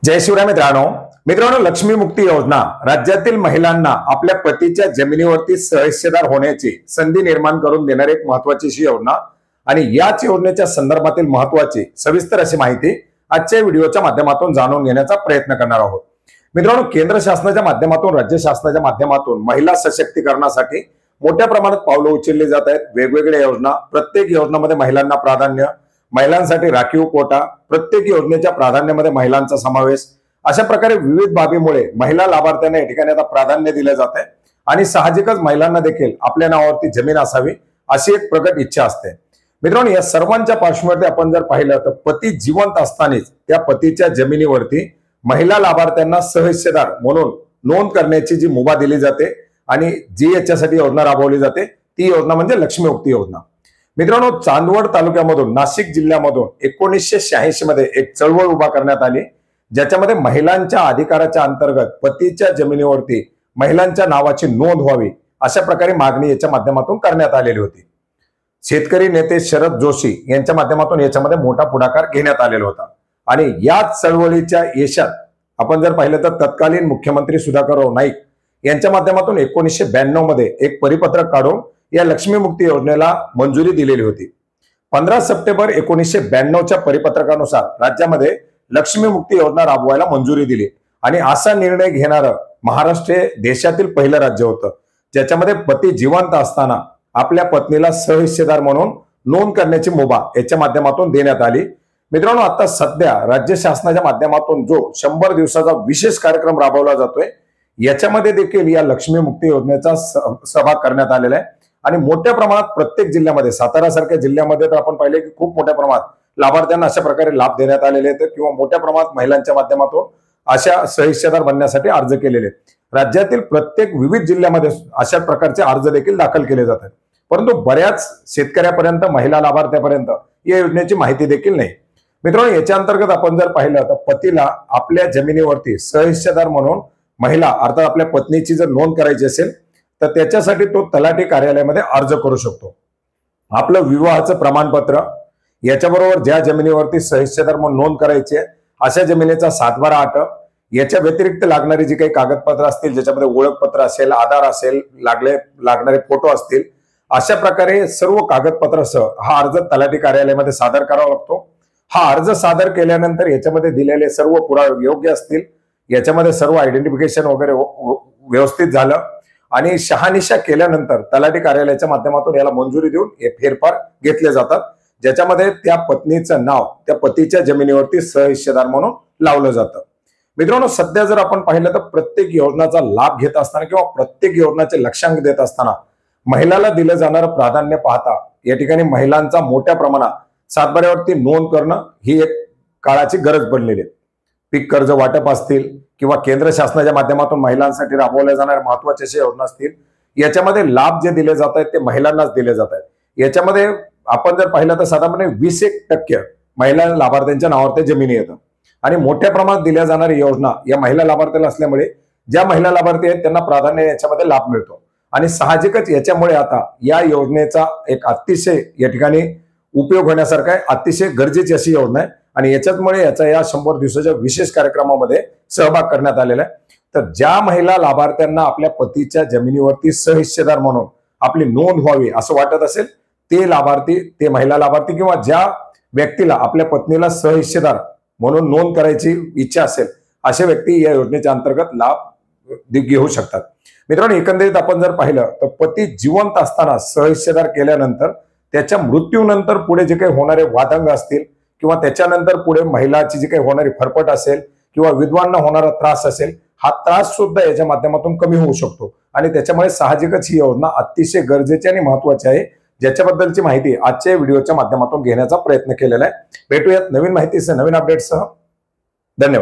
जय शिवराय मित्रांनो, लक्ष्मी मुक्ती योजना राज्यातील महिलांना आपल्या पतीच्या जमिनीवरती सहहिस्सेदार होण्याची संधी निर्माण करून देणारी एक महत्त्वाची अशी योजना आणि याच योजनेच्या संदर्भातील महत्त्वाची सविस्तर अशी माहिती आजच्या व्हिडिओच्या माध्यमातून जाणून घेण्याचा प्रयत्न करणार आहोत। मित्रांनो, केंद्र शासनाच्या माध्यमातून राज्य शासनाच्या माध्यमातून महिला सशक्तीकरणासाठी मोठ्या प्रमाणात पावलं उचलली जात आहेत। वेगवेगळ्या योजना, प्रत्येक योजनेमध्ये महिलांना प्राधान्य, महिलांसाठी राखीव कोटा, प्रत्येक योजनेच्या प्राधान्यामध्ये महिलांचा समावेश, अशा प्रकारे विविध बाबीमुळे महिला लाभार्थ्यांना या ठिकाणी आता प्राधान्य दिले जात आहे आणि साहजिकच महिलांना देखील आपल्या नावावरती जमीन असावी अशी एक प्रकट इच्छा असते। मित्रांनो, या सर्वांच्या पार्श्वभूमीवर आपण जर पाहिलं तर पती जिवंत असतानाच त्या पतीच्या जमिनीवरती महिला लाभार्थ्यांना सहहिस्सेदार म्हणून नोंद करण्याची जी मुभा दिली जाते आणि जी याच्यासाठी योजना राबवली जाते ती योजना म्हणजे लक्ष्मी मुक्ती योजना। मित्रांनो, चांदवड तालुक्यामधून नाशिक जिल्ह्यामधून 1986 मध्ये एक चळवळ उभा करण्यात आली, ज्याच्यामध्ये महिलांच्या अधिकाराच्या अंतर्गत पतीच्या जमिनीवरती महिलांच्या नावाची नोंद व्हावी अशा प्रकारे मागणी याच्या माध्यमातून करण्यात आलेली होती। शेतकरी नेते शरद जोशी यांच्या माध्यमातून याच्यामध्ये मोठा पुढाकार घेण्यात आलेला होता आणि याच चळवळीच्या यशात आपण जर पाहिलं तर तत्कालीन मुख्यमंत्री सुधाकरराव नाईक यांच्या माध्यमातून 1992 मध्ये एक परिपत्रक काढून या लक्ष्मी मुक्ती योजनेला मंजुरी दिलेली होती। 15 सप्टेंबर 1992च्या परिपत्रकानुसार राज्यामध्ये लक्ष्मी मुक्ती योजना राबवायला मंजुरी दिली आणि असा निर्णय घेणारं महाराष्ट्र हे देशातील पहिलं राज्य होतं, ज्याच्यामध्ये पती जिवंत असताना आपल्या पत्नीला सहहिस्सेदार म्हणून नोंद करण्याची मुभा याच्या माध्यमातून देण्यात आली। मित्रांनो, आता सध्या राज्य शासनाच्या माध्यमातून जो 100 दिवसाचा विशेष कार्यक्रम राबवला जातोय, याच्यामध्ये देखील या लक्ष्मी मुक्ती योजनेचा सहभाग करण्यात आलेला आहे आणि मोठ्या प्रमाणात प्रत्येक जिल्ह्यामध्ये, सातारा सारख्या जिल्ह्यामध्ये तर आपण पाहिले की खूप मोठ्या प्रमाणात लाभार्थ्यांना अशा प्रकारे लाभ देण्यात आलेले आहेत किंवा मोठ्या प्रमाणात महिलांच्या माध्यमातून अशा सहहिस्सेदार बनण्यासाठी अर्ज केलेले आहेत। राज्यातील प्रत्येक विविध जिल्ह्यामध्ये अशा प्रकारचे अर्ज देखील दाखल केले जातात, परंतु बऱ्याच शेतकऱ्यापर्यंत, महिला लाभार्थ्यापर्यंत या योजनेची माहिती देखील नाही। मित्रांनो, याच्या अंतर्गत आपण जर पाहिलं तर पतीला आपल्या जमिनीवरती सहहिस्सेदार म्हणून महिला अर्थात आपल्या पत्नीची जर नोंद करायची असेल तर त्याच्यासाठी तो तलाठी कार्यालयामध्ये अर्ज करू शकतो। आपलं विवाहाचं प्रमाणपत्र, याच्याबरोबर ज्या जमिनीवरती सहहिस्सेदार म्हणून नोंद करायची आहे अशा जमिनीचा 7/12, याच्या व्यतिरिक्त लागणारी जी काही कागदपत्र असतील, ज्याच्यामध्ये ओळखपत्र असेल, आधार असेल, लागणारे फोटो असतील, अशा प्रकारे सर्व कागदपत्रासह हा अर्ज तलाठी कार्यालयामध्ये सादर करावा लागतो। हा अर्ज सादर केल्यानंतर याच्यामध्ये दिलेले सर्व पुरावे योग्य असतील, याच्यामध्ये सर्व आयडेंटिफिकेशन वगैरे व्यवस्थित झालं आणि शहानिशा केल्यानंतर तलाठी कार्यालयाच्या माध्यमातून याला मंजुरी देऊन हे फेरफार घेतले जातात, ज्याच्यामध्ये त्या पत्नीचं नाव त्या पतीच्या जमिनीवरती सहहिस्सेदार म्हणून लावलं जातं। मित्रांनो, सध्या जर आपण पाहिलं तर प्रत्येक योजनाचा लाभ घेत असताना किंवा प्रत्येक योजनाचे लक्ष्यांक देत असताना महिलाला दिलं जाणारं प्राधान्य पाहता या ठिकाणी महिलांचा मोठ्या प्रमाणात 7/12वरती नोंद करणं ही एक काळाची गरज बनलेली आहे। पीक कर्ज वाटप असतील किंवा केंद्र शासनाच्या माध्यमातून महिलांसाठी राबवल्या जाणाऱ्या महत्त्वाच्या अशा योजना असतील, याच्यामध्ये लाभ जे दिले जात आहेत ते महिलांनाच दिले जात आहेत। याच्यामध्ये आपण जर पाहिलं तर साधारणपणे 20% महिला लाभार्थ्यांच्या नावावरती जमिनी येतं आणि मोठ्या प्रमाणात दिल्या जाणारी योजना या महिला लाभार्थ्याला असल्यामुळे ज्या महिला लाभार्थी आहेत त्यांना प्राधान्य याच्यामध्ये लाभ मिळतो आणि साहजिकच याच्यामुळे आता या योजनेचा एक अतिशय या ठिकाणी उपयोग होण्यासारखा आहे, अतिशय गरजेची अशी योजना आहे आणि याच्यामुळे याचा या 100 दिवसाच्या विशेष कार्यक्रमामध्ये सहभाग करण्यात आलेला आहे। तर ज्या महिला लाभार्थ्यांना आपल्या पतीच्या जमिनीवरती सहहिस्सेदार म्हणून आपली नोंद व्हावी असं वाटत असेल, ते लाभार्थी, ते महिला लाभार्थी किंवा ज्या व्यक्तीला आपल्या पत्नीला सहहिस्सेदार म्हणून नोंद करायची इच्छा असेल, अशा व्यक्ती या योजनेच्या अंतर्गत लाभ घेऊ शकतात। मित्रांनो, एकंदरीत आपण जर पाहिलं तर पती जिवंत असताना सहहिस्सेदार केल्यानंतर त्याच्या मृत्यूनंतर पुढे जे काही होणारे वादंग असतील किंवा त्याच्यानंतर पुढे महिलाची जी काही होणारी फरफट असेल किंवा विधवांना होणारा त्रास असेल, हा त्रास सुद्धा याच्या माध्यमातून कमी होऊ शकतो आणि त्याच्यामुळे साहजिकच ही योजना अतिशय गरजेची आणि महत्त्वाची आहे, ज्याच्याबद्दलची माहिती आजच्या व्हिडिओच्या माध्यमातून घेण्याचा प्रयत्न केलेला आहे। भेटूयात नवीन माहितीसह, नवीन अपडेट्ससह। धन्यवाद।